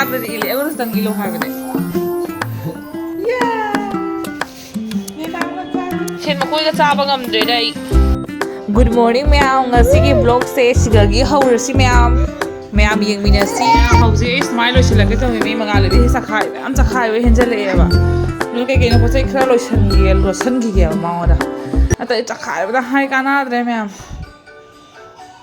ꯉꯥꯛꯇꯗꯤ ꯏꯜꯂꯦ ꯑꯩꯉꯣꯟꯗ ꯏꯜꯂꯣ ꯍꯥꯏꯕꯅꯦ ꯁꯦꯟ ꯃꯈꯣꯏꯒ ꯆꯥꯕ ꯉꯝꯗ꯭ꯔꯦꯗ ꯑꯩ ꯒꯨꯗ ꯃꯣꯔꯅꯤꯡ ꯃꯌꯥꯝ ꯉꯁꯤꯒꯤ ꯕ꯭ꯂꯣꯛꯁꯦ ꯁꯤꯗꯒꯤ ꯍꯧꯔꯁꯤ ꯃꯌꯥꯝ ꯌꯦꯡꯃꯤꯟꯅꯁꯤ ꯍꯧꯖꯤꯛ ꯑꯩ ꯁꯨꯃꯥꯏꯅ ꯂꯣꯏꯁꯤꯜꯂꯛꯀꯦ ꯇꯧꯋꯤ ꯃꯤ ꯃꯉꯥꯜꯂꯗꯤ ꯃꯌꯥꯝ ꯆꯈꯥꯏꯕ ꯍꯦꯟꯖꯜꯂꯛꯑꯦꯕ ꯑꯗꯨꯅ ꯀꯩꯀꯩꯅꯣ ꯄꯣꯠ ꯆꯩ ꯈꯔ ꯂꯣꯠꯁꯤꯟꯈꯤꯒꯦꯕ ꯃꯉꯣꯟꯗ ꯑꯇꯩ ꯆꯈꯥꯏꯕꯗ ꯍꯥꯏ ꯀꯥꯟꯅꯗ꯭ꯔꯦ ꯃꯌꯥꯝ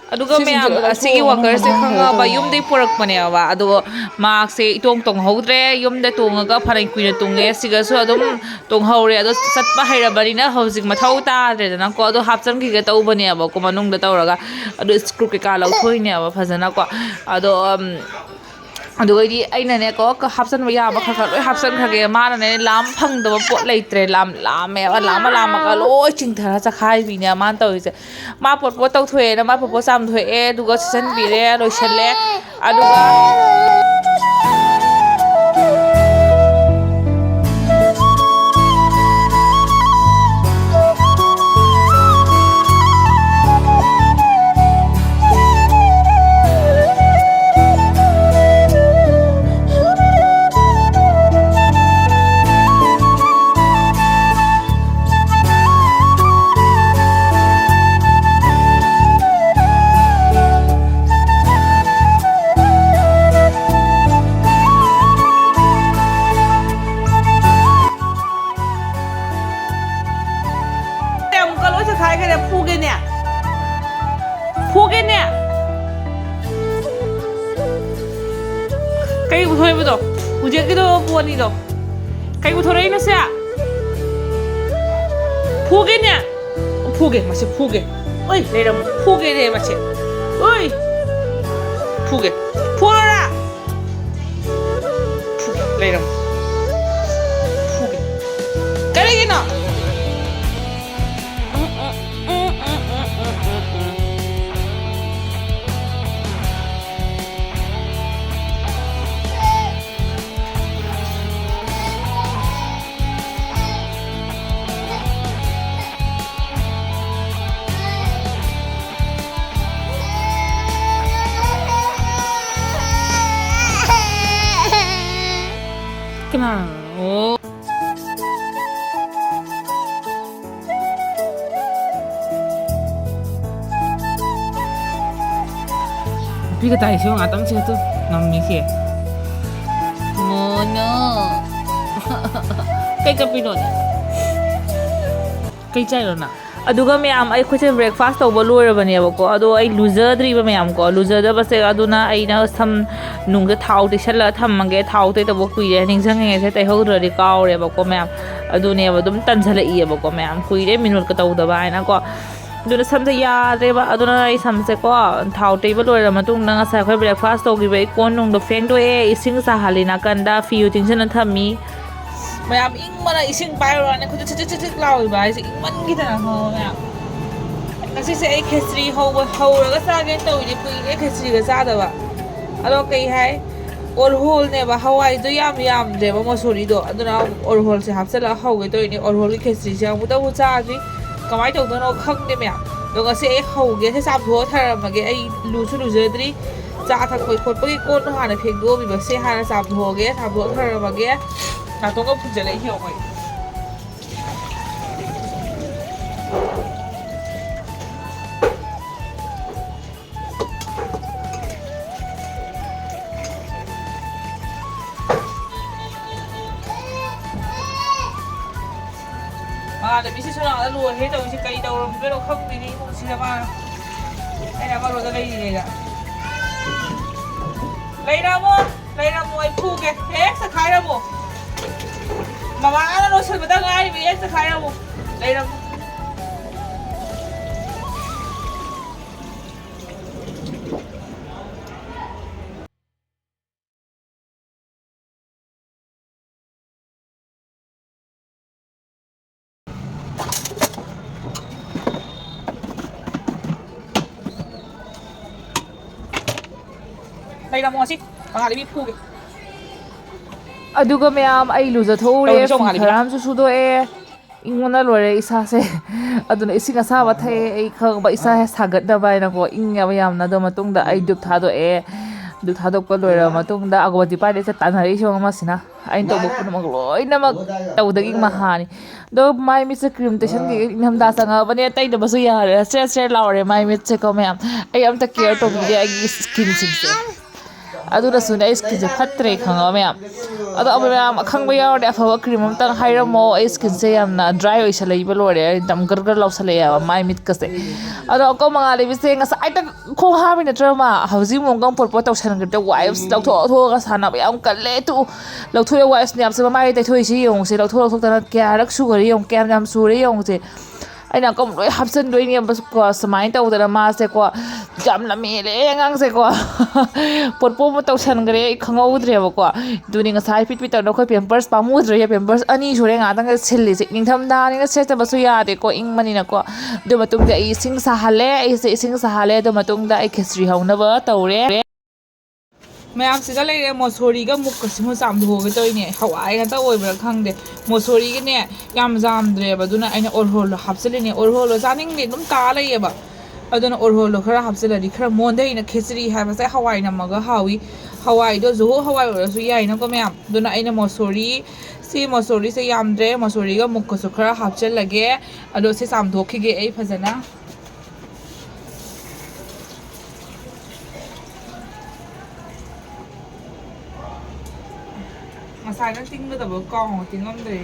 ꯑꯗꯨꯒ ꯃꯌꯥꯝ ꯑꯁꯤꯒꯤ ꯋꯥꯀꯔꯁꯦ ꯈꯪꯉꯕ ꯌꯨꯝꯗꯒꯤ ꯄꯨꯔꯛꯄꯅꯦꯕ ꯑꯗꯣ ꯃꯥꯁꯦ ꯇꯣꯡꯍꯧꯗ꯭ꯔꯦ ꯌꯨꯝꯗ ꯇꯣꯡꯉꯒ ꯐꯅ ꯀꯨꯏꯅ ꯇꯣꯡꯉꯦ ꯁꯤꯒꯁꯨ ꯑꯗꯨꯝ ꯇꯣꯡꯍꯧꯔꯦ ꯑꯗꯣ ꯆꯠꯄ ꯍꯩꯔꯕꯅꯤꯅ ꯍꯧꯖꯤꯛ ꯃꯊꯧ ꯇꯥꯗ꯭ꯔꯦꯗꯅꯀꯣ ꯑꯗꯣ ꯍꯥꯞꯆꯤꯟꯈꯤꯒꯦ ꯇꯧꯕꯅꯦꯕꯀꯣ ꯃꯅꯨꯡꯗ ꯇꯧꯔꯒ ꯑꯗꯣ ꯏꯁꯀ꯭ꯔꯨ ꯀꯩꯀꯥ ꯂꯧꯊꯣꯛꯏꯅꯦꯕ ꯐꯖꯅꯀꯣ ꯑꯗꯣ ꯑꯗꯨꯒꯩꯗꯤ ꯑꯩꯅꯅꯦꯀꯣ ꯍꯥꯞꯆꯤꯟꯕ ꯌꯥꯕ ꯈꯔ ꯂꯣꯏ ꯍꯥꯞꯆꯤꯟꯈ꯭ꯔꯒꯦ ꯃꯥꯅꯅꯦ ꯂꯥꯝ ꯐꯪꯗꯕ ꯄꯣꯠ ꯂꯩꯇ꯭ꯔꯦ ꯂꯥꯝꯃꯦꯕ ꯂꯥꯝꯃꯒ ꯂꯣꯏ ꯆꯤꯡꯊꯔ ꯆꯈꯥꯏꯕꯤꯅꯦ ꯃꯥꯅ ꯇꯧꯔꯤꯁꯦ ꯃꯥ ꯄꯣꯠ ꯇꯧꯊꯣꯛꯑꯦꯅ ꯃꯥ ꯄꯣꯠ ꯆꯥꯝꯊꯣꯛꯑꯦ ꯑꯗꯨꯒ ꯁꯤꯖꯟꯕꯤꯔꯦ ꯂꯣꯏꯁꯤꯜꯂꯦ ꯑꯗꯨꯒ ꯐꯨꯒꯦꯅꯦ ꯀꯩ ꯄꯨꯊꯣꯛꯏꯕꯗꯣ ꯍꯧꯖꯤꯛꯀꯤꯗꯣ ꯄꯣꯠꯅꯤꯗꯣ ꯀꯩ ꯄꯨꯊꯣꯔꯛꯏꯅꯣ ꯁꯦ ꯐꯨꯒꯦꯅꯦ ꯐꯨꯒꯦ ꯃꯁꯤ ꯐꯨꯒꯦ ꯑꯣꯏ ꯂꯩꯔꯝ ꯐꯨꯒꯦꯅꯦ ꯃꯁꯤ ꯑꯣꯏ ꯐꯨꯒꯦ ꯐꯨꯔꯣꯔꯥ ꯂꯩꯔꯝ ꯐꯨꯒꯦ ꯀꯔꯤꯒꯤꯅꯣ ꯀꯅꯥꯅꯣ ꯅꯨꯄꯤꯒ ꯇꯥꯏꯁꯤꯕꯨ ꯉꯥꯛꯇꯪ ꯆꯦꯠꯇꯨ ꯉꯝꯃꯤꯁꯦ ꯃꯣꯅꯣ ꯀꯩ ꯀꯞꯄꯤꯅꯣꯅꯦ ꯀꯩ ꯆꯥꯏꯔꯣꯅ ꯑꯗꯨꯒ ꯃꯌꯥꯝ ꯑꯩꯈꯣꯏꯁꯦ ꯕ꯭ꯔꯦꯛꯐꯥꯁ ꯇꯧꯕ ꯂꯣꯏꯔꯕꯅꯦꯕꯀꯣ ꯑꯗꯣ ꯑꯩ ꯂꯨꯖꯗ꯭ꯔꯤꯕ ꯃꯌꯥꯝꯀꯣ ꯂꯨꯖꯗꯕꯁꯦ ꯑꯗꯨꯅ ꯑꯩꯅ ꯁꯝ ꯅꯨꯡꯗ ꯊꯥꯎ ꯇꯩꯁꯜꯂꯒ ꯊꯝꯃꯒꯦ ꯊꯥꯎ ꯇꯩꯗꯕ ꯀꯨꯏꯔꯦ ꯅꯤꯡꯁꯤꯡꯉꯤꯉꯩꯁꯦ ꯇꯩꯍꯧꯗ꯭ꯔꯗꯤ ꯀꯥꯎꯔꯦꯕꯀꯣ ꯃꯌꯥꯝ ꯑꯗꯨꯅꯦꯕ ꯑꯗꯨꯝ ꯇꯟꯁꯤꯜꯂꯛꯏꯑꯕꯀꯣ ꯃꯌꯥꯝ ꯀꯨꯏꯔꯦ ꯃꯤꯅꯨꯠꯀ ꯇꯧꯗꯕ ꯍꯥꯏꯅꯀꯣ ꯑꯗꯨꯅ ꯁꯝꯁꯦ ꯌꯥꯗ꯭ꯔꯦꯕ ꯑꯗꯨꯅ ꯑꯩ ꯁꯝꯁꯦꯀꯣ ꯊꯥꯎ ꯇꯩꯕ ꯂꯣꯏꯔ ꯃꯇꯨꯡꯗ ꯉꯁꯥꯏ ꯑꯩꯈꯣই ꯕ꯭ꯔꯦꯛꯐꯥꯁ ꯇꯧꯈꯤꯕ ꯑꯩ ꯀꯣꯟ ꯅꯨꯡꯗꯣ ꯐꯦꯡꯗꯣꯛꯑꯦ ꯏꯁꯤꯡ ꯁꯥꯍꯜꯂꯤ ꯅꯥꯀꯟꯗ ꯐꯤꯌꯨ ꯇꯤꯡꯁꯤꯟꯅ ꯊꯝꯃꯤ ꯃꯌꯥꯝ ꯏꯪꯕꯅ ꯏꯁꯤꯡ ꯄꯥꯏꯔꯨꯔꯅꯦ ꯈꯨꯠꯁꯦ ꯆꯤꯛ ꯂꯥꯎꯏꯕ ꯍꯥꯏꯁꯦ ꯏꯪꯃꯟꯈꯤꯗꯅ ꯈꯪꯉꯕ ꯃꯌꯥꯝ ꯉꯁꯤꯁꯦ ꯑꯩ ꯈꯦꯆ꯭ꯔꯤ ꯍꯧꯔꯒ ꯆꯥꯒꯦꯅ ꯇꯧꯔꯤꯅꯦ ꯀꯨꯏꯔꯦ ꯈꯦꯆ꯭ꯔꯤꯒ ꯆꯥꯗꯕ ꯑꯗꯣ ꯀꯩ ꯍꯥꯏ ꯑꯣꯔꯍꯣꯜꯅꯦꯕ ꯍꯋꯥꯏꯗꯣ ꯌꯥꯝꯗ꯭ꯔꯦꯕ ꯃꯁꯣꯔꯤꯗꯣ ꯑꯗꯨꯅ ꯑꯣꯔꯍꯣꯜꯁꯦ ꯍꯥꯞꯆꯤꯜꯂꯒ ꯍꯧꯒꯦ ꯇꯧꯔꯤꯅꯦ ꯑꯣꯔꯍꯣꯜꯒꯤ ꯈꯦꯆ꯭ꯔꯤꯁꯦ ꯑꯃꯨꯛꯇꯕꯨ ꯆꯥꯗ꯭ꯔꯤ ꯀꯃꯥꯏꯅ ꯇꯧꯗꯣꯏꯅꯣ ꯈꯪꯗꯦ ꯃꯌꯥꯝ ꯑꯗꯣ ꯉꯁꯤ ꯑꯩ ꯍꯧꯒꯦꯁꯦ ꯆꯥꯝꯊꯣꯛꯑ ꯊꯔꯝꯃꯒꯦ ꯑꯩ ꯂꯨꯁꯨ ꯂꯨꯖꯗ꯭ꯔꯤ ꯆꯥ ꯊꯛꯄꯒꯤ ꯈꯣꯠꯄꯒꯤ ꯀꯣꯟꯗꯣ ꯍꯥꯟꯅ ꯐꯦꯡꯗꯣꯛꯑꯝꯃꯤꯕ ꯁꯦ ꯍꯥꯟꯅ ꯆꯥꯝꯊꯣꯛꯑꯒꯦ ꯆꯥꯝꯊꯣꯛꯑ ꯊꯔꯝꯃꯒꯦ ꯅꯥꯇꯣꯟꯒ ꯐꯨꯟꯖꯜꯂꯛꯏ ꯌꯦꯡꯉꯣ ꯃꯤꯁꯤ ꯁꯅꯥꯗ ꯂꯣꯏꯔꯦ ꯇꯧꯔꯤꯁꯦ ꯀꯩ ꯇꯧꯔꯝꯗꯣꯏꯅꯣ ꯈꯪꯗꯦꯅꯤ ꯏꯃꯨꯡꯁꯤꯗ ꯃꯥꯅ ꯑꯩꯅ ꯑꯃꯔꯣꯝꯗ ꯂꯩꯔꯤꯉꯩꯗ ꯂꯩꯔꯝꯃꯣ ꯑꯩ ꯐꯨꯒꯦ ꯍꯦꯛ ꯆꯈꯥꯏꯔꯝꯃꯣ ꯃꯃꯥꯅ ꯂꯣꯏꯁꯤꯟꯕꯗ ꯉꯥꯏꯔꯤꯕ ꯍꯦꯛ ꯆꯈꯥꯏꯔꯝꯃꯣ ꯂꯩꯔꯝꯃꯣ ꯂꯩꯔꯝꯃꯣ ꯁꯤ ꯃꯉꯥꯜꯂꯩꯕꯤ ꯐꯨꯒꯦ ꯑꯗꯨꯒ ꯃꯌꯥꯝ ꯑꯩ ꯂꯨꯖꯊꯣꯛꯎꯔꯦ ꯐꯤ ꯈꯔ ꯑꯃꯁꯨ ꯁꯨꯗꯣꯛꯑꯦ ꯏꯪꯕꯅ ꯂꯣꯏꯔꯦ ꯏꯁꯥꯁꯦ ꯑꯗꯨꯅ ꯏꯁꯤꯡ ꯑꯁꯥꯕ ꯊꯛꯑꯦ ꯑꯩ ꯈꯪꯕ ꯏꯁꯥ ꯁꯥꯒꯠꯅꯕ ꯍꯥꯏꯅꯀꯣ ꯏꯪꯉꯦꯕ ꯌꯥꯝꯅ ꯑꯗꯨ ꯃꯇꯨꯡꯗ ꯑꯩ ꯙꯨꯞ ꯊꯥꯗꯣꯛꯑꯦ ꯑꯗꯨ ꯊꯥꯗꯣꯛꯄ ꯂꯣꯏꯔꯕ ꯃꯇꯨꯡꯗ ꯑꯒꯔꯕꯇꯤ ꯄꯥꯏꯔꯦ ꯇꯥꯟꯅꯔꯛꯏ ꯁꯤꯒꯨꯝꯕ ꯑꯃꯁꯤꯅ ꯑꯩꯅ ꯇꯧꯕ ꯄꯨꯝꯅꯃꯛ ꯂꯣꯏꯅꯃꯛ ꯇꯧꯗꯒꯤ ꯃꯍꯥꯅꯤ ꯑꯗꯣ ꯃꯥꯏ ꯃꯤꯠꯁꯦ ꯀ꯭ꯔꯤꯝ ꯇꯩꯁꯟꯈꯤꯒꯦ ꯏꯪꯊꯝꯊꯥ ꯆꯪꯉꯛꯑꯕꯅꯦ ꯇꯩꯗꯕꯁꯨ ꯌꯥꯔꯦ ꯁ꯭ꯔꯦꯠ ꯁ꯭ꯔꯦꯠ ꯂꯥꯎꯔꯦ ꯃꯥꯏ ꯃꯤꯠꯁꯦꯀꯣ ꯃꯌꯥꯝ ꯑꯩ ꯑꯝꯇ ꯀꯦꯌꯔ ꯇꯧꯕꯤꯗꯦ ꯑꯩꯒꯤ ꯏꯁꯀꯤꯟꯁꯤꯡꯁꯦ ꯑꯗꯨꯅꯁꯨꯅꯦ ꯑꯩ ꯏꯁꯀꯤꯟꯁꯦ ꯐꯠꯇ꯭ꯔꯦ ꯈꯪꯉꯕ ꯃꯌꯥꯝ ꯑꯗꯣ ꯃꯌꯥꯝ ꯑꯈꯪꯕ ꯌꯥꯎꯔꯗꯤ ꯑꯐꯕ ꯀ꯭ꯔꯤꯝ ꯑꯃꯇꯪ ꯍꯥꯏꯔꯝꯃꯣ ꯑꯩ ꯏꯁꯀꯤꯟꯁꯦ ꯌꯥꯝꯅ ꯗ꯭ꯔꯥꯏ ꯑꯣꯏꯁꯜꯂꯛꯏꯕ ꯂꯣꯏꯔꯦ ꯌꯥꯝ ꯒꯔ ꯒꯔ ꯂꯥꯎꯁꯜꯂꯛꯑꯦꯕ ꯃꯥꯏ ꯃꯤꯠꯀꯁꯦ ꯑꯗꯣ ꯑꯀꯧ ꯃꯉꯥꯜꯂꯩꯕꯤꯁꯦ ꯉꯁꯥꯏꯗ ꯈꯣꯡ ꯍꯥꯝꯃꯤ ꯅꯠꯇ꯭ꯔ ꯃꯥ ꯍꯧꯖꯤꯛ ꯑꯃꯨꯛ ꯄꯣꯠ ꯇꯧꯁꯟꯈ꯭ꯔꯦ ꯋꯥꯏꯞꯁ ꯂꯧꯊꯣꯛꯑꯒ ꯁꯥꯟꯅꯕ ꯌꯥꯝ ꯀꯜꯂꯦ ꯇꯨ ꯂꯧꯊꯣꯛꯑꯦ ꯋꯥꯏꯞꯁ ꯃꯌꯥꯝꯁꯦ ꯃꯃꯥꯏ ꯇꯩꯊꯣꯛꯏꯁꯤ ꯌꯦꯡꯉꯨꯁꯦ ꯂꯧꯊꯣꯛꯇꯅ ꯀꯌꯥꯔꯛ ꯁꯨꯈꯔꯦ ꯌꯦꯡꯉꯨ ꯀꯌꯥꯝ ꯌꯥꯝ ꯁꯨꯔꯦ ꯌꯦꯡꯉꯨꯁꯦ ꯑꯩꯅ ꯑꯀꯧ ꯂꯣꯏ ꯍꯥꯞꯆꯤꯟꯗꯣꯏꯅꯦꯕꯀꯣ ꯁꯨꯃꯥꯏꯅ ꯇꯧꯗꯅ ꯃꯥꯁꯦꯀꯣ ꯌꯥꯝ ꯂꯝꯍꯦꯜꯂꯦ ꯑꯉꯥꯡꯁꯦꯀꯣ ꯄꯣꯠꯄꯣ ꯑꯃ ꯇꯧꯁꯟꯈ꯭ꯔꯦ ꯑꯩ ꯈꯪꯍꯧꯗ꯭ꯔꯦꯕꯀꯣ ꯑꯗꯨꯅꯤ ꯉꯁꯥꯏ ꯄꯤꯠ ꯇꯧꯅ ꯑꯩꯈꯣꯏ ꯄꯦꯝꯄꯔꯁ ꯄꯥꯝꯃꯨꯗ꯭ꯔꯦ ꯄꯦꯝꯄꯔꯁ ꯑꯅꯤ ꯁꯨꯔꯦ ꯉꯥꯛꯇꯪꯒ ꯁꯤꯜꯂꯤꯁꯦ ꯅꯤꯡꯊꯝꯊꯥꯅꯤꯅ ꯁꯦꯠꯇꯕꯁꯨ ꯌꯥꯗꯦꯀꯣ ꯏꯪꯕꯅꯤꯅꯀꯣ ꯑꯗꯨ ꯃꯇꯨꯡꯗ ꯑꯩ ꯏꯁꯤꯡ ꯁꯥꯍꯜꯂꯦ ꯑꯩꯁꯦ ꯏꯁꯤꯡ ꯁꯥꯍꯜꯂꯦ ꯑꯗꯨ ꯃꯇꯨꯡꯗ ꯑꯩ ꯈꯦꯆ꯭ꯔꯤ ꯍꯧꯅꯕ ꯇꯧꯔꯦ ꯃꯌꯥꯝꯁꯤꯗ ꯂꯩꯔꯦ ꯃꯣꯁꯣꯔꯤꯒ ꯃꯨꯛꯀꯁꯤꯃꯨꯛ ꯆꯥꯝꯊꯣꯛꯑꯒ ꯇꯧꯔꯤꯅꯦ ꯍꯋꯥꯏ ꯉꯥꯛꯇ ꯑꯣꯏꯕ꯭ꯔꯥ ꯈꯪꯗꯦ ꯃꯣꯁꯣꯔꯤꯒꯅꯦ ꯌꯥꯝ ꯌꯥꯝꯗ꯭ꯔꯦꯕ ꯑꯗꯨꯅ ꯑꯩꯅ ꯑꯣꯔꯍꯣꯜꯗꯣ ꯍꯥꯞꯆꯤꯜꯂꯤꯅꯦ ꯑꯣꯔꯍꯣꯜꯗꯣ ꯆꯥꯅꯤꯡꯗꯦ ꯑꯗꯨꯝ ꯇꯥ ꯂꯩꯌꯦꯕ ꯑꯗꯨꯅ ꯑꯣꯔꯍꯣꯜꯗꯣ ꯈꯔ ꯍꯥꯞꯆꯤꯜꯂꯗꯤ ꯈꯔ ꯃꯣꯟꯊꯩꯅ ꯈꯦꯆ꯭ꯔꯤ ꯍꯥꯏꯕꯁꯦ ꯍꯋꯥꯏ ꯅꯝꯃꯒ ꯍꯥꯎꯏ ꯍꯋꯥꯏꯗꯣ ꯖꯨꯍꯣ ꯍꯋꯥꯏ ꯑꯣꯏꯔꯁꯨ ꯌꯥꯏꯅꯀꯣ ꯃꯌꯥꯝ ꯑꯗꯨꯅ ꯑꯩꯅ ꯃꯣꯁꯣꯔꯤꯁꯦ ꯌꯥꯝꯗ꯭ꯔꯦ ꯃꯣꯁꯣꯔꯤꯒ ꯃꯨꯛꯀꯁꯨ ꯈꯔ ꯍꯥꯞꯆꯤꯜꯂꯒꯦ ꯑꯗꯣ ꯁꯤ ꯆꯥꯝꯊꯣꯛꯈꯤꯒꯦ ꯑꯩ ꯐꯖꯅ ꯉꯁꯥꯏꯅ ꯇꯤꯡꯒꯗꯕ ꯀꯥꯎꯅ ꯇꯤꯡꯉꯝꯗ꯭ꯔꯦ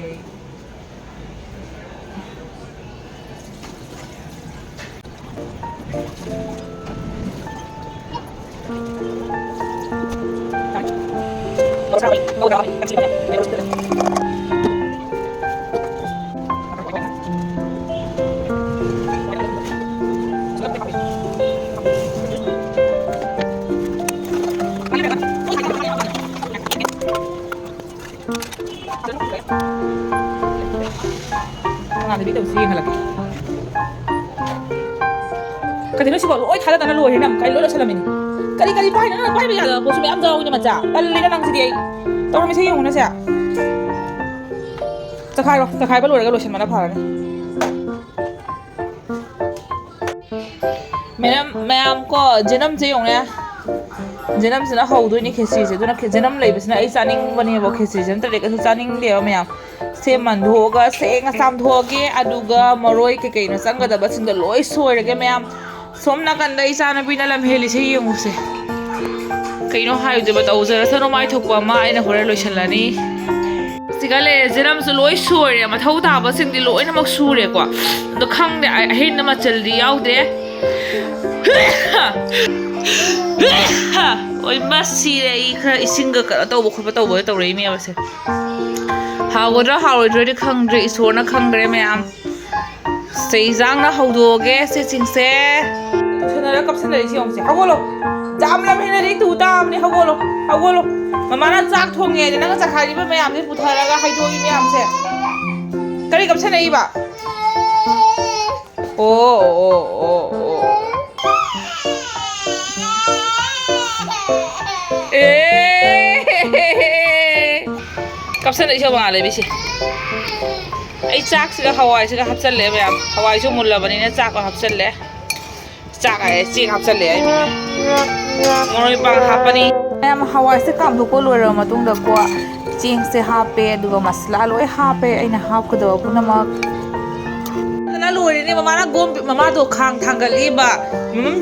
ꯉꯥꯗꯕꯤ ꯇꯧꯁꯤ ꯌꯦꯡꯍꯜꯂꯛꯀꯦ ꯀꯩꯅꯣ ꯁꯤꯕꯣ ꯂꯣꯏ ꯊꯥꯗꯗꯅ ꯂꯣꯏꯔꯦ ꯅꯪ ꯀꯔꯤ ꯂꯣꯏ ꯂꯣꯏꯁꯜꯂꯝꯃꯤꯅꯤ ꯀꯔꯤ ꯄꯥꯏꯅ ꯅꯪ ꯄꯥꯏꯕ ꯌꯥꯗꯕ ꯄꯣꯠꯁꯨ ꯃꯌꯥꯝ ꯌꯥꯎꯏꯅ ꯃꯆꯥ ꯇꯜꯂꯤꯗ ꯅꯪꯁꯤꯗꯤ ꯑꯩ ꯇꯧꯔꯝꯃꯤꯁꯦ ꯌꯦꯡꯉꯨꯅꯁꯦ ꯆꯈꯥꯏꯕ ꯂꯣꯏꯔꯒ ꯂꯣꯏꯁꯤꯟꯕꯅ ꯐꯔꯅꯤ ꯃꯌꯥꯝ ꯀꯣ ꯖꯦꯅꯝꯁꯦ ꯌꯦꯡꯉꯨꯅꯦ ꯖꯦꯅꯝꯁꯤꯅ ꯍꯧꯗꯣꯏꯅꯤ ꯈꯦꯆ꯭ꯔꯤꯁꯦ ꯑꯗꯨꯅ ꯖꯦꯅꯝ ꯂꯩꯕꯁꯤꯅ ꯑꯩ ꯆꯥꯅꯤꯡꯕꯅꯦꯕ ꯈꯦꯆ꯭ꯔꯤꯁꯦ ꯅꯠꯇ꯭ꯔꯗꯤ ꯀꯩꯁꯨ ꯆꯥꯅꯤꯡꯗꯦꯕ ꯃꯌꯥꯝ ꯃꯟꯊꯣꯛꯑꯒ ꯁꯦꯡꯅ ꯆꯥꯝꯊꯣꯛꯑꯒꯦ ꯑꯗꯨꯒ ꯃꯔꯣꯏ ꯀꯩꯀꯩꯅꯣ ꯆꯪꯒꯗꯕꯁꯤꯡꯗꯣ ꯂꯣꯏ ꯁꯣꯏꯔꯒꯦ ꯃꯌꯥꯝ ꯁꯣꯝ ꯅꯥꯀꯟꯗ ꯏꯆꯥꯅꯨꯄꯤꯅ ꯂꯝ ꯍꯦꯜꯂꯤꯁꯦ ꯌꯦꯡꯉꯨꯁꯦ ꯀꯩꯅꯣ ꯍꯥꯏꯗꯣꯏꯕ ꯇꯧꯖꯔꯁꯅꯨ ꯃꯥꯏ ꯊꯣꯛꯄ ꯑꯃ ꯑꯩꯅ ꯍꯣꯔꯦꯟ ꯂꯣꯏꯁꯤꯜꯂꯅꯤ ꯁꯤꯒ ꯂꯩꯔꯦ ꯖꯦꯔꯝꯁꯨ ꯂꯣꯏ ꯁꯣꯏꯔꯦ ꯃꯊꯧ ꯇꯥꯕꯁꯤꯡꯗꯤ ꯂꯣꯏꯅꯃꯛ ꯁꯨꯔꯦꯀꯣ ꯑꯗꯣ ꯈꯪꯗꯦ ꯑꯍꯦꯟꯕ ꯃꯆꯜꯗꯤ ꯌꯥꯎꯗꯦ ꯍꯣꯏ ꯁꯤꯔꯦ ꯑꯩ ꯈꯔ ꯏꯁꯤꯡꯒ ꯀꯩꯅꯣ ꯇꯧꯕ ꯈꯣꯠꯄ ꯇꯧꯕꯗ ꯇꯧꯔꯛꯏꯅꯦꯕꯁꯦ ꯍꯥꯎꯒꯗ꯭ꯔꯥ ꯍꯥꯎꯔꯣꯏꯗ꯭ꯔꯗꯤ ꯈꯪꯗ꯭ꯔꯦ ꯏꯁꯣꯔꯅ ꯈꯪꯗ꯭ꯔꯦ ꯃꯌꯥꯝ ꯆꯩꯖꯥꯡꯅ ꯍꯧꯗꯣꯛꯑꯒꯦ ꯁꯤꯁꯤꯡꯁꯦ ꯇꯨꯁꯟꯅꯔ ꯀꯞꯁꯟꯅꯔꯤꯁꯤ ꯌꯦꯡꯉꯨꯁꯦ ꯍꯧꯒꯠꯂꯣ ꯌꯥꯝ ꯂꯝꯍꯦꯜꯂꯗꯤ ꯇꯨ ꯇꯥꯕꯅꯤ ꯍꯧꯒꯠꯂꯣ ꯃꯃꯥꯅ ꯆꯥꯛ ꯊꯣꯡꯉꯦꯗꯤ ꯅꯪꯅ ꯆꯈꯥꯏꯔꯤꯕ ꯃꯌꯥꯝꯁꯦ ꯄꯨꯊꯔꯒ ꯍꯩꯗꯣꯛꯏ ꯃꯌꯥꯝꯁꯦ ꯀꯔꯤ ꯀꯞꯁꯟꯅꯏꯕ ꯑꯣ ꯀꯞꯁꯟꯅꯏꯁꯦ ꯃꯉꯥꯜꯂꯩꯕꯤꯁꯦ ꯑꯩ ꯆꯥꯛꯁꯤꯒ ꯍꯋꯥꯏꯁꯤꯒ ꯍꯥꯞꯆꯜꯂꯦ ꯃꯌꯥꯝ ꯍꯋꯥꯏꯁꯨ ꯃꯨꯜꯂꯕꯅꯤꯅ ꯆꯥꯛꯀ ꯍꯥꯞꯆꯜꯂꯦ ꯆꯥꯛ ꯍꯥꯏꯌꯦ ꯆꯦꯡ ꯍꯥꯞꯆꯜꯂꯦ ꯑꯩ ꯃꯔꯣꯏ ꯃꯄꯥꯡ ꯍꯥꯞꯄꯅꯤ ꯃꯌꯥꯝ ꯍꯋꯥꯏꯁꯦ ꯀꯥꯝꯊꯣꯛꯄ ꯂꯣꯏꯔꯕ ꯃꯇꯨꯡꯗꯀꯣ ꯆꯦꯡꯁꯦ ꯍꯥꯞꯄꯦ ꯑꯗꯨꯒ ꯃꯁꯂꯥ ꯂꯣꯏ ꯍꯥꯞꯄꯦ ꯑꯩꯅ ꯍꯥꯞꯀꯗꯕ ꯄꯨꯝꯅꯃꯛ ꯂꯣꯏꯔꯦꯅꯦ ꯃꯃꯥꯗꯣ ꯈꯥꯡ ꯊꯥꯡꯒꯠꯂꯤꯕ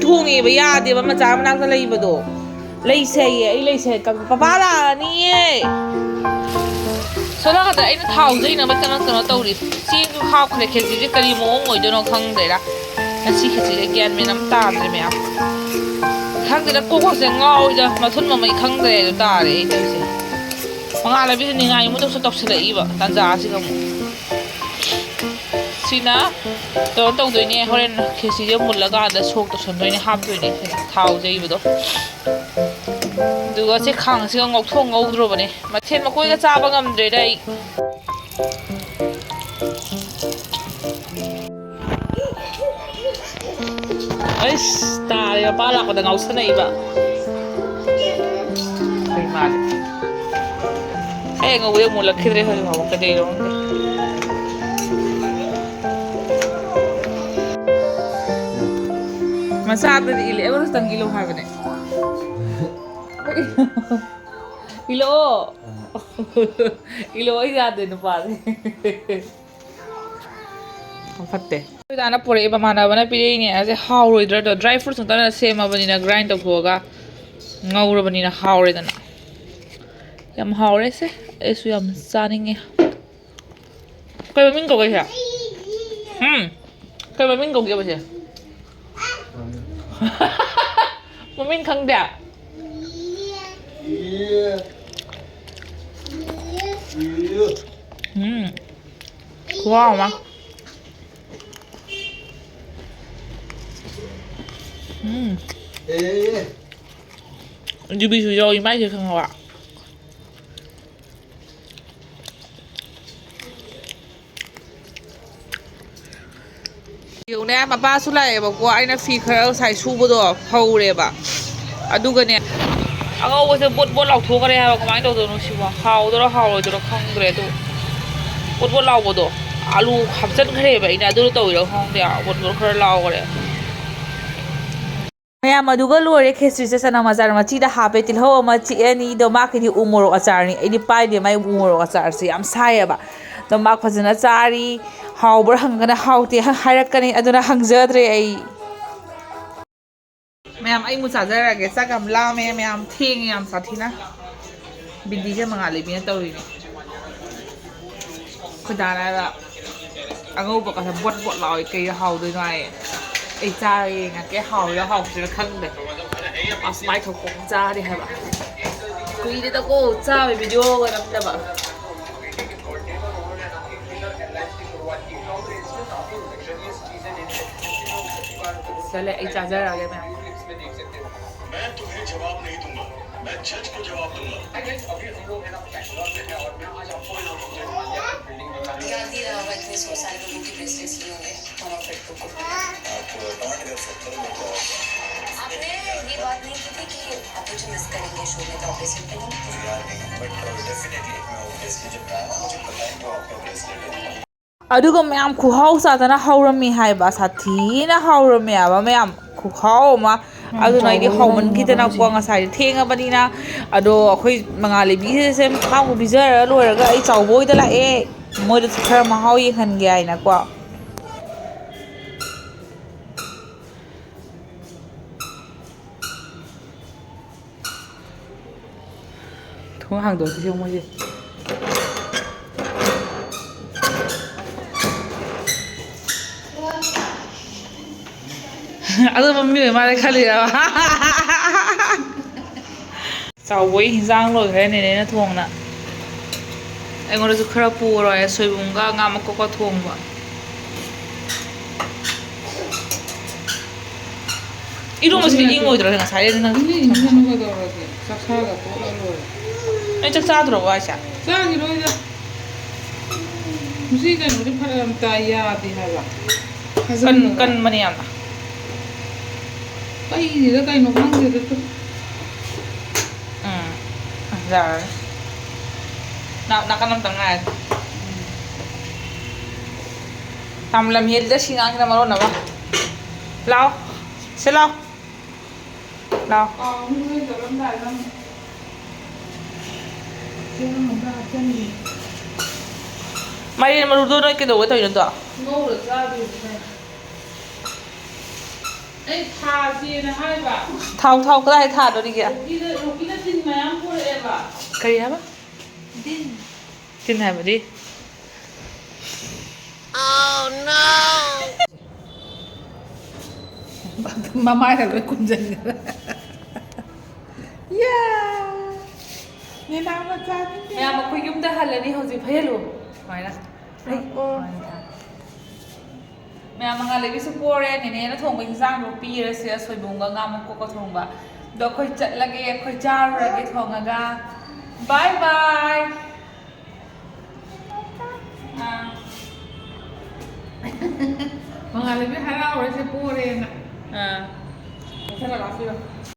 ꯊꯣꯡꯉꯦꯕ ꯌꯥꯗꯦꯕ ꯃꯆꯥ ꯃꯅꯥꯛꯇ ꯂꯩꯕꯗꯣ ꯂꯩꯁꯩꯌꯦ ꯑꯩ ꯂꯩꯁꯩ ꯄꯄꯥ ꯂꯥꯛꯑꯅꯤꯌꯦ ꯁꯣꯂꯥꯗ ꯑꯩꯅ ꯊꯥꯎꯖꯩꯅꯕ ꯀꯩꯅꯣ ꯇꯧꯔꯤ ꯆꯦꯡꯁꯨ ꯍꯥꯞꯈ꯭ꯔꯦ ꯈꯦꯆ꯭ꯔꯤꯁꯦ ꯀꯔꯤ ꯃꯑꯣꯡ ꯑꯣꯏꯗꯣꯏꯅꯣ ꯈꯪꯗ꯭ꯔꯦꯔꯥ ꯉꯁꯤ ꯈꯦꯆ꯭ꯔꯤꯁꯦ ꯒ꯭ꯌꯥꯟ ꯃꯦꯟ ꯑꯃ ꯇꯥꯗ꯭ꯔꯦ ꯃꯌꯥꯝ ꯈꯪꯗꯦꯗ ꯀꯣꯛꯁꯦ ꯉꯥꯎꯏꯗ ꯃꯊꯨꯟ ꯃꯃꯩ ꯈꯪꯗ꯭ꯔꯦ ꯑꯗꯨ ꯇꯥꯔꯦ ꯑꯩ ꯇꯧꯔꯤꯁꯦ ꯃꯉꯥꯜꯂꯩꯕꯤꯁꯦ ꯅꯤꯡꯉꯥꯏ ꯑꯃꯨꯛꯇꯁꯨ ꯇꯧꯁꯤꯜꯂꯛꯏꯕ ꯇꯥꯟꯖꯥꯁꯤꯒ ꯑꯃꯨꯛ ꯁꯤꯅ ꯀꯩꯅꯣ ꯇꯧꯗꯣꯏꯅꯦ ꯍꯣꯔꯦꯟ ꯈꯦꯆ꯭ꯔꯤꯁꯦ ꯃꯨꯜꯂꯀꯥꯟꯗ ꯁꯣꯛ ꯇꯧꯁꯟꯗꯣꯏꯅꯦ ꯍꯥꯞꯇꯣꯏꯅꯦ ꯊꯥꯎ ꯌꯩꯕꯗꯣ ꯑꯗꯨꯒ ꯁꯤ ꯈꯥꯡꯁꯤꯒ ꯉꯧꯗ꯭ꯔꯕꯅꯦ ꯃꯊꯦꯜ ꯃꯀꯣꯏꯒ ꯆꯥꯕ ꯉꯝꯗ꯭ꯔꯦꯗ ꯑꯩ ꯑꯩꯁ ꯇꯥꯔꯦ ꯃꯄꯥ ꯂꯥꯛꯄꯗ ꯉꯥꯎꯁꯟꯅꯏꯕ ꯀꯩ ꯃꯥꯜꯂꯦ ꯑꯩ ꯑꯉꯧꯕꯗꯤ ꯃꯨꯜꯂꯛꯈꯤꯗ꯭ꯔꯦ ꯍꯧꯖꯤꯛ ꯐꯥꯎꯕ ꯀꯩꯗꯧꯔꯤꯅꯣ ꯈꯪꯗꯦ ꯃꯆꯥꯗꯗꯤ ꯑꯩꯉꯣꯟꯗ ꯈꯤꯇꯪ ꯏꯜꯂꯨ ꯍꯥꯏꯕꯅꯦ ilo ilo ay dati no pare fatte dana pore ba mana bana pire ni ase hauroidra do dry fruits ta sema bani na grind to thoga ngaura bani na haure dana yam haure se esu yam saninge kai min ko ga kai min ko ga ba se min khang da wow mà như bây giờ rồi mấy giờ không ạ điều này mà ba số này bảo qua anh nó phi khơi sai su bữa đó hầu đấy bà à đúng cái này anh ơi bớt bớt lọc thuốc cái này mà anh đâu rồi nó xíu hầu đó rồi đó không cái đó bớt lọc bớt đó alu hấp dẫn cái này vậy nè tôi tôi đâu không thì bớt khơi lọc cái này mẹ mà đúng cái lúa đấy khi suy sẽ sang mà ra mà chỉ đã hấp til hậu mà chỉ anh đồ mắc thì umuro achar ni anh pai đi mai umuro achar gì am sai à bà đồ mắc phải nên achari hầu bữa hằng cái này hầu thì hai cái này anh hằng giờ đấy ai mẹ anh muốn xả ra cái sắc cầm lao mẹ thiên em xả thì na bình đi cho mà ngài lấy biến tôi nàyคนด่าอะไรล่ะอังกูบอกกับทำบดเราไอ้เกย์เห่าด้วยหน่อยไอ้จ้าเองอะแกเห่าแล้วเห่าจะขั้นเลยเอาสมัยเขาคงจ้าดิครับกูอีเดตะโก้จ้าไปวิดีโอกันนะแบบเสร็จแล้วไอ้จ้าจะอะไรไหมमैं तुम्हें जवाब नहीं दूंगा मैं जज को जवाब दूंगा गांधी रावत ने 100 साल लोगों की ब्रेसलेट्स लिए होंगे मामा पेट्टू को आपने ये बात नहीं की थी कि आप मुझे मिस करेंगे शो में तो आप ब्रेसलेट पहनेंगे यार नहीं बट डेफिनेटली मैं वो ब्रेसलेट जब पहना मुझे पता है कि आपका ब्रेसलेट है अदुगा मैम खुहाउ सातना हाउरमी हाइबा साथीना हाउरमी आबा मैम खुहाउ मा अदुना इदि हाउमन कितना को ngasai thengabani na ado akhoi mangali bi se kham ko bizara loiraga ai chawboi da la e moi da khara ma hau yi khan ge ai na ko thong hang do se moi अगर mummy हमारे खाली चावई हिंजांग लोइखरे नेने ना थोंगना अगोंदसु खरा पुरोय सोइबुंगा nga makoko thongba इरो मसि इंग ओइद्रो ना सारे ना इंग नो गदो saksaga tola loi ai chak sadro wa sha sagi roida musi kan uri pharam ta ya di hala kan mani amna cái gì đó cây nó măng gì đó rồi nào đặt cái năm tầng này làm hiện ra xin ăn cái mà luôn nào lau sẽ lau mày đi mà đu đôi cái đồ cái thời nữa ngô được ra đi ấy thà gì này hai bà thau thau cái này thà đó đi kìa cái tin mà em mua em à cái gì hả tin này mà đi oh no mà mai là lấy quần jean yeahนี่น้ำมาจ้าแม่มาคุยยุ่งได้หันเลยนี่เขาสิเพ่ลูกหน่อยนะเฮ้ยแม่มังอะไรวิสุโปเรนเนี่ยนะทงไปสร้างรูปีเรเซียสวยบุงก็งามก็ทงบะเดี๋ยวค่อยจัดละเกะค่อยจ้าละเกะทงอ่ะกะบายบายมังอะไรวิฮาราเรเซียโปเรนอ่ะใช่ละลาฟิโ